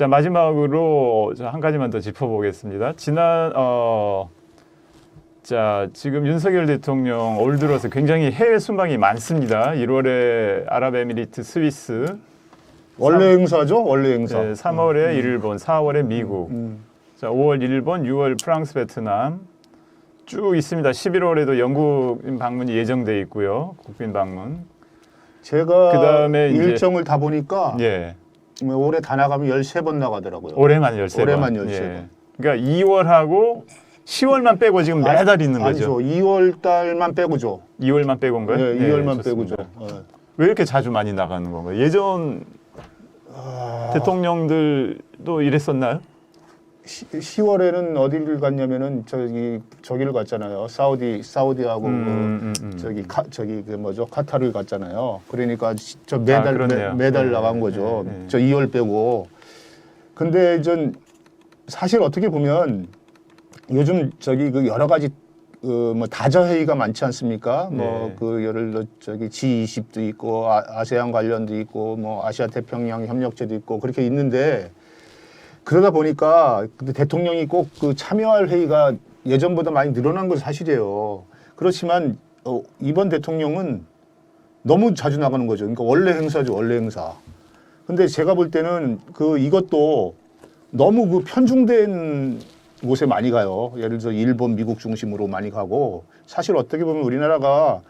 자, 마지막으로 한 가지만 더 짚어보겠습니다. 자, 지금 윤석열 대통령 올 들어서 굉장히 해외 순방이 많습니다. 1월에 아랍에미리트, 스위스. 원래 행사죠? 원래 행사. 네, 3월에 일본, 4월에 미국. 자, 5월 일본, 6월 프랑스, 베트남. 쭉 있습니다. 11월에도 영국 방문이 예정돼 있고요. 국빈 방문. 제가 그다음에 일정을 다 보니까 예. 올해 다 나가면 13번 나가더라고요. 올해만 13번. 올해만 13번. 예. 그러니까 2월하고 10월만 빼고 지금 매달 있는 거죠. 아니죠. 2월 달만 빼고죠. 2월만 빼고인가요? 네, 2월만 좋습니다. 빼고죠. 네. 왜 이렇게 자주 많이 나가는 건가요? 예전 대통령들도 이랬었나요? 10월에는 어디를 갔냐면은 저기를 갔잖아요. 사우디하고 저기 그 뭐죠? 카타르를 갔잖아요. 그러니까 저 매달 나간 거죠. 네. 저 2월 빼고. 근데 전 사실 어떻게 보면 요즘 저기 그 여러 가지 뭐 다자 회의가 많지 않습니까? 뭐 그 예를 들어 저기 G20도 있고 아세안 관련도 있고 뭐 아시아 태평양 협력체도 있고 그렇게 있는데 그러다 보니까 근데 대통령이 꼭 그 참여할 회의가 예전보다 많이 늘어난 건 사실이에요. 그렇지만 이번 대통령은 너무 자주 나가는 거죠. 그러니까 원래 행사죠, 원래 행사. 근데 제가 볼 때는 이것도 너무 그 편중된 곳에 많이 가요. 예를 들어서 일본, 미국 중심으로 많이 가고 사실 어떻게 보면 우리나라가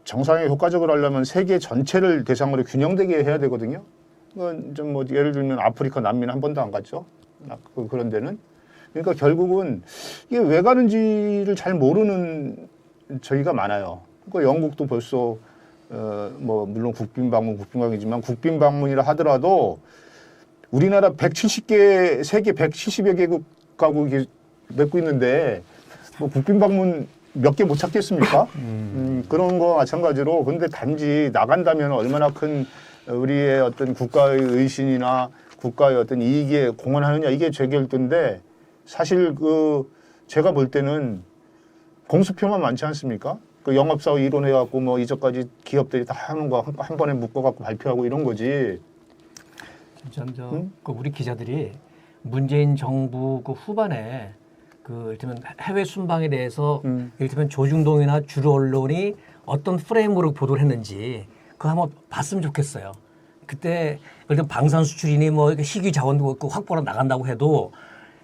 정상에 효과적으로 하려면 세계 전체를 대상으로 균형되게 해야 되거든요. 좀 뭐 예를 들면 아프리카, 남미는 한 번도 안 갔죠. 그런 데는. 그러니까 결국은 이게 왜 가는지를 잘 모르는 저희가 많아요. 그러니까 영국도 벌써 뭐 물론 국빈 방문이지만 국빈 방문이라 하더라도 우리나라 170개 세계 170여 개국하고 이게 맺고 있는데 뭐 국빈 방문 몇 개 못 찾겠습니까? 그런 거 마찬가지로 근데 단지 나간다면 얼마나 큰 우리의 어떤 국가의 의신이나 국가의 어떤 이익에 공헌하느냐 이게 제 결도인데 사실 제가 볼 때는 공수표만 많지 않습니까? 그 영업사원 이론해갖고 뭐 이전까지 기업들이 다 하는 거 한 번에 묶어갖고 발표하고 이런 거지. 그 우리 기자들이 문재인 정부 그 후반에 이를테면 해외 순방에 대해서 이를테면 조중동이나 주류 언론이 어떤 프레임으로 보도를 했는지 그거 한번 봤으면 좋겠어요. 그때 예를 방산 수출이니 뭐 희귀 자원도 확보로 나간다고 해도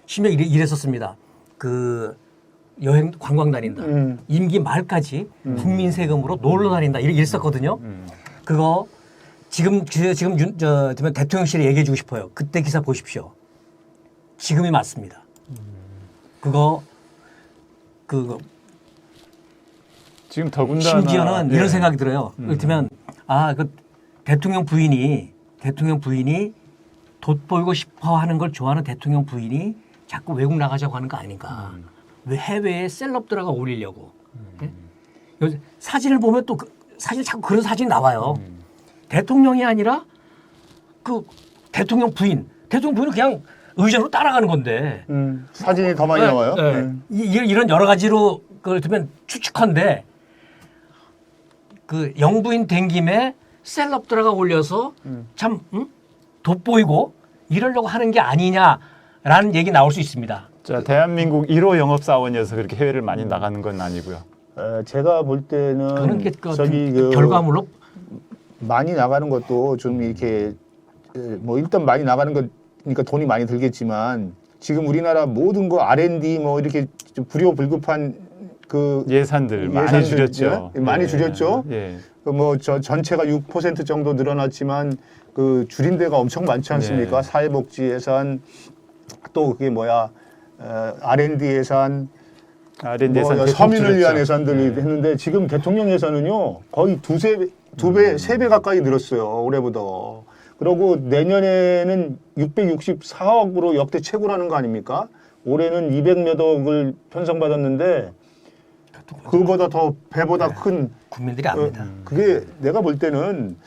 심지어 이랬었습니다. 그 여행 관광 다닌다. 임기 말까지 국민 세금으로 놀러 다닌다. 이랬었거든요. 그거 지금 대통령실에 얘기해주고 싶어요. 그때 기사 보십시오. 지금이 맞습니다. 그거 지금 더군다나 심지어는 이런 생각이 들어요. 이를테면 그 대통령 부인이 돋보이고 싶어하는 걸 좋아하는 대통령 부인이 자꾸 외국 나가자고 하는 거 아닌가? 왜 해외에 셀럽들하고 올리려고? 네? 사진을 보면 또 사실 자꾸 그런 사진이 나와요. 대통령이 아니라 그 대통령 부인은 그냥 의전으로 따라가는 건데 사진이 더 많이 나와요. 이런 여러 가지로 그걸 들면 추측한데 그 영부인 된 김에 셀럽들하고 올려서 참 돋보이고 이러려고 하는 게 아니냐라는 얘기 나올 수 있습니다. 자, 대한민국 1호 영업사원이어서 그렇게 해외를 많이 나가는 건 아니고요. 제가 볼 때는 그런 게 결과물로 많이 나가는 것도 좀 이렇게 뭐 일단 많이 나가는 거니까 돈이 많이 들겠지만 지금 우리나라 모든 거 R&D 뭐 이렇게 좀 불효불급한 예산들 많이 줄였죠. 많이 줄였죠. 뭐 전체가 6% 정도 늘어났지만 그 줄인 데가 엄청 많지 않습니까? 사회복지 예산 또 그게 뭐야 R&D 예산, 서민을 위한 예산들이 했는데 지금 대통령 예산은요 거의 두 배, 세 배 가까이 늘었어요. 올해보다. 그리고 내년에는 664억으로 역대 최고라는 거 아닙니까? 올해는 200몇 억을 편성받았는데 그거보다 더 배보다 큰 국민들이 압니다. 그게 내가 볼 때는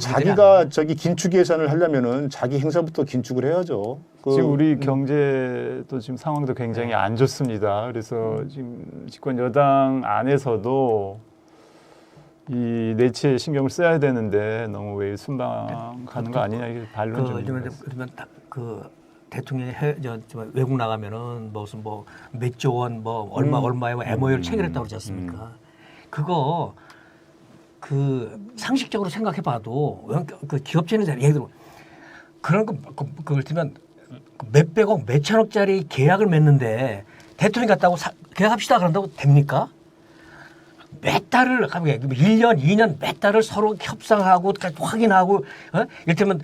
자기가 저기 긴축 예산을 하려면은 자기 행사부터 긴축을 해야죠. 지금 우리 경제도 지금 상황도 굉장히 안 좋습니다. 그래서 지금 집권 여당 안에서도 이 내치에 신경을 써야 되는데 너무 왜 순방하는 거 아니냐 이게 반론 좀 있는 것 같습니다. 그러면 그 대통령이 외국 나가면은 무슨 뭐 몇 조 원 뭐 얼마의 MOU를 체결했다고 그러지 않습니까? 그거 그 상식적으로 생각해봐도 그 기업체는 예를 들어 그런 그걸 들면 몇백억 몇천억짜리 계약을 맺는데 대통령이 갔다고 계약합시다 그런다고 됩니까? 몇 달을 1년, 2년 몇 달을 서로 협상하고 확인하고 이를테면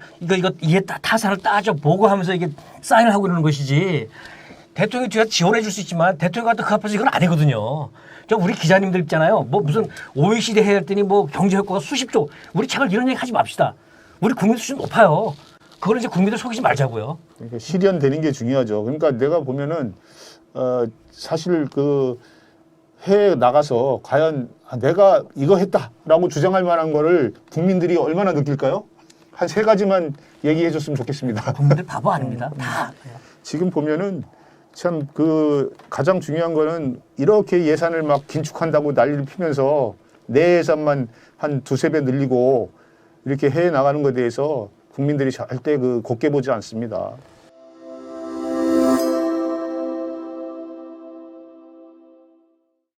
이게 타산을 따져 보고 하면서 이게 사인을 하고 이러는 것이지. 대통령이 뒤에서 지원해 줄 수 있지만 대통령 같은 그 앞에서 이건 아니거든요. 저 우리 기자님들 있잖아요. 뭐 무슨 OECD 해야 했더니 뭐 경제 효과가 수십조. 우리 제발 이런 얘기 하지 맙시다. 우리 국민 수준 높아요. 그걸 이제 국민들 속이지 말자고요. 그러니까 실현되는 게 중요하죠. 그러니까 내가 보면은 사실 그 해외에 나가서 과연 내가 이거 했다라고 주장할 만한 거를 국민들이 얼마나 느낄까요? 한 3가지만 얘기해 줬으면 좋겠습니다. 국민들 바보 아닙니다. 다. 지금 보면은 참 그 가장 중요한 거는 이렇게 예산을 막 긴축한다고 난리를 피면서 내 예산만 한 2-3배 늘리고 이렇게 해외 나가는 것에 대해서 국민들이 절대 그 곱게 보지 않습니다.